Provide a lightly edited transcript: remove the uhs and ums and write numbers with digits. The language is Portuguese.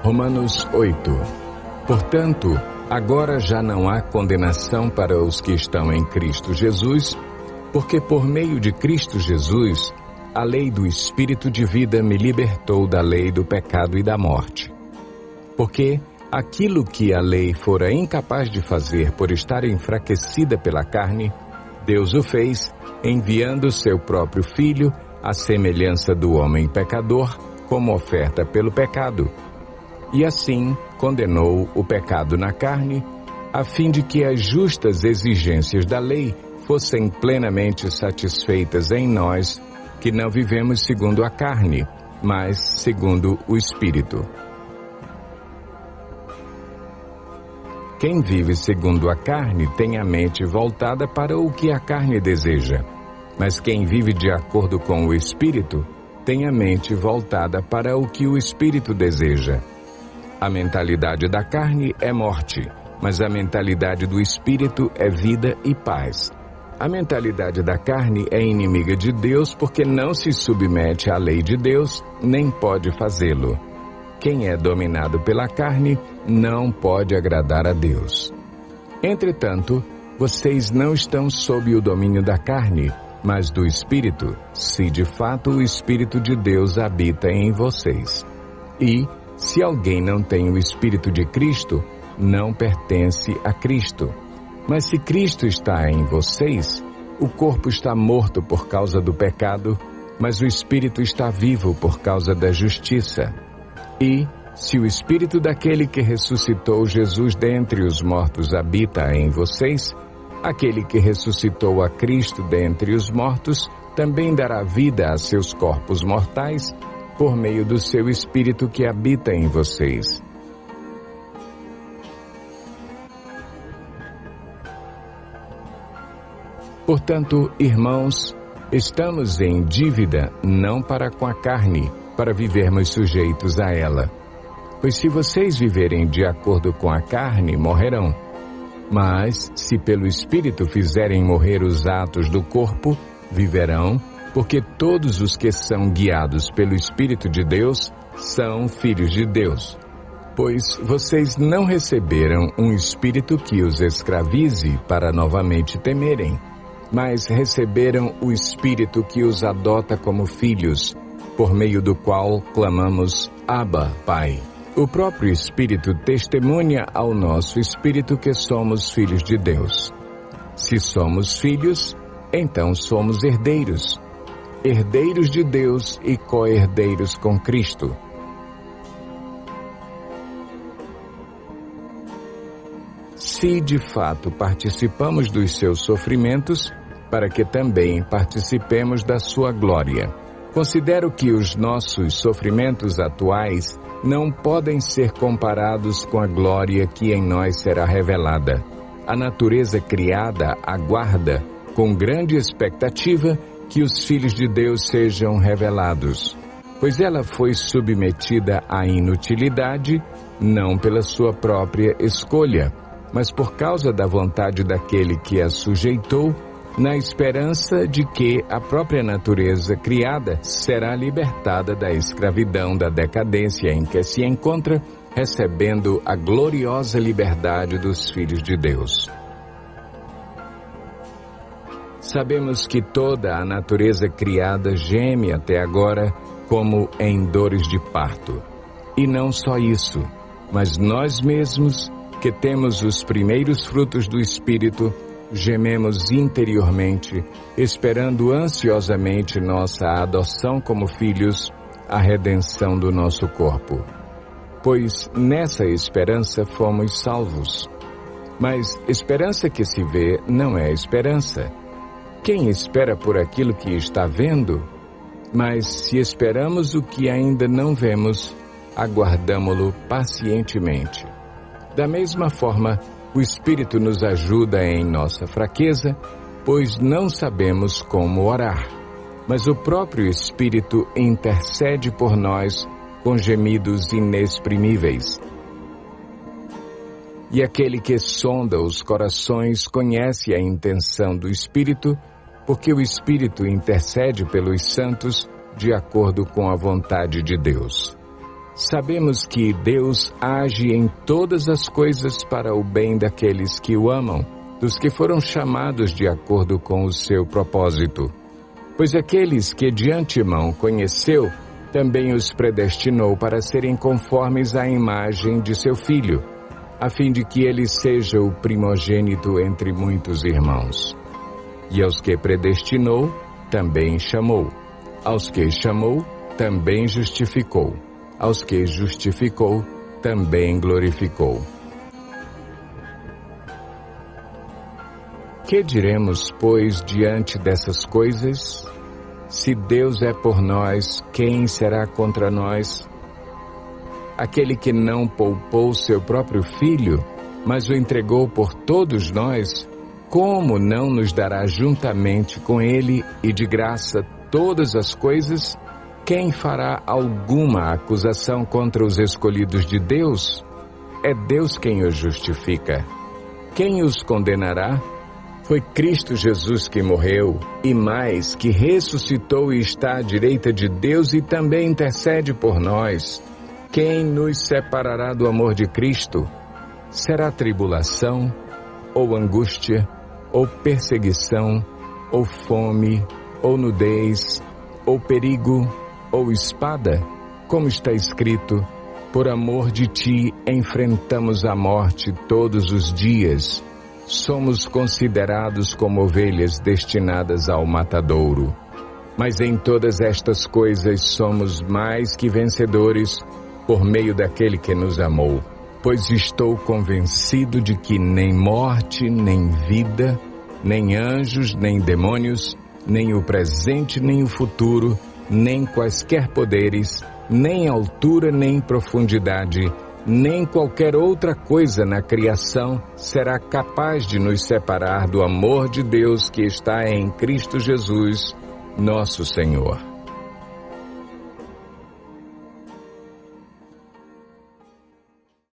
Romanos 8. Portanto, agora já não há condenação para os que estão em Cristo Jesus, porque por meio de Cristo Jesus, a lei do Espírito de vida me libertou da lei do pecado e da morte. Porque aquilo que a lei fora incapaz de fazer por estar enfraquecida pela carne, Deus o fez, enviando seu próprio Filho, à semelhança do homem pecador, como oferta pelo pecado. E assim condenou o pecado na carne, a fim de que as justas exigências da lei fossem plenamente satisfeitas em nós, que não vivemos segundo a carne, mas segundo o Espírito. Quem vive segundo a carne tem a mente voltada para o que a carne deseja, mas quem vive de acordo com o Espírito tem a mente voltada para o que o Espírito deseja. A mentalidade da carne é morte, mas a mentalidade do Espírito é vida e paz. A mentalidade da carne é inimiga de Deus porque não se submete à lei de Deus, nem pode fazê-lo. Quem é dominado pela carne não pode agradar a Deus. Entretanto, vocês não estão sob o domínio da carne, mas do Espírito, se de fato o Espírito de Deus habita em vocês. E, se alguém não tem o Espírito de Cristo, não pertence a Cristo. Mas se Cristo está em vocês, o corpo está morto por causa do pecado, mas o Espírito está vivo por causa da justiça. E, se o Espírito daquele que ressuscitou Jesus dentre os mortos habita em vocês, aquele que ressuscitou a Cristo dentre os mortos também dará vida a seus corpos mortais, por meio do seu Espírito que habita em vocês. Portanto, irmãos, estamos em dívida não para com a carne, para vivermos sujeitos a ela. Pois se vocês viverem de acordo com a carne, morrerão. Mas, se pelo Espírito fizerem morrer os atos do corpo, viverão, porque todos os que são guiados pelo Espírito de Deus são filhos de Deus. Pois vocês não receberam um espírito que os escravize para novamente temerem, mas receberam o Espírito que os adota como filhos, por meio do qual clamamos, Abba, Pai. O próprio Espírito testemunha ao nosso espírito que somos filhos de Deus. Se somos filhos, então somos herdeiros, herdeiros de Deus e co-herdeiros com Cristo. Se de fato participamos dos seus sofrimentos, para que também participemos da sua glória. Considero que os nossos sofrimentos atuais não podem ser comparados com a glória que em nós será revelada. A natureza criada aguarda, com grande expectativa, que os filhos de Deus sejam revelados, pois ela foi submetida à inutilidade, não pela sua própria escolha, mas por causa da vontade daquele que a sujeitou, na esperança de que a própria natureza criada será libertada da escravidão da decadência em que se encontra, recebendo a gloriosa liberdade dos filhos de Deus. Sabemos que toda a natureza criada geme até agora como em dores de parto. E não só isso, mas nós mesmos, que temos os primeiros frutos do Espírito, gememos interiormente, esperando ansiosamente nossa adoção como filhos, a redenção do nosso corpo. Pois nessa esperança fomos salvos. Mas esperança que se vê não é esperança. Quem espera por aquilo que está vendo? Mas se esperamos o que ainda não vemos, aguardamo-lo pacientemente. Da mesma forma, o Espírito nos ajuda em nossa fraqueza, pois não sabemos como orar. Mas o próprio Espírito intercede por nós com gemidos inexprimíveis. E aquele que sonda os corações conhece a intenção do Espírito, porque o Espírito intercede pelos santos de acordo com a vontade de Deus. Sabemos que Deus age em todas as coisas para o bem daqueles que o amam, dos que foram chamados de acordo com o seu propósito. Pois aqueles que de antemão conheceu, também os predestinou para serem conformes à imagem de seu Filho, a fim de que ele seja o primogênito entre muitos irmãos. E aos que predestinou, também chamou. Aos que chamou, também justificou. Aos que justificou, também glorificou. Que diremos, pois, diante dessas coisas? Se Deus é por nós, quem será contra nós? Aquele que não poupou seu próprio Filho, mas o entregou por todos nós, como não nos dará juntamente com ele e de graça todas as coisas? Quem fará alguma acusação contra os escolhidos de Deus? É Deus quem os justifica. Quem os condenará? Foi Cristo Jesus que morreu, e mais, que ressuscitou e está à direita de Deus e também intercede por nós. Quem nos separará do amor de Cristo? Será tribulação, ou angústia, ou perseguição, ou fome, ou nudez, ou perigo, ou espada? Como está escrito, por amor de ti enfrentamos a morte todos os dias. Somos considerados como ovelhas destinadas ao matadouro. Mas em todas estas coisas somos mais que vencedores por meio daquele que nos amou. Pois estou convencido de que nem morte, nem vida, nem anjos, nem demônios, nem o presente, nem o futuro, nem quaisquer poderes, nem altura, nem profundidade, nem qualquer outra coisa na criação será capaz de nos separar do amor de Deus que está em Cristo Jesus, nosso Senhor.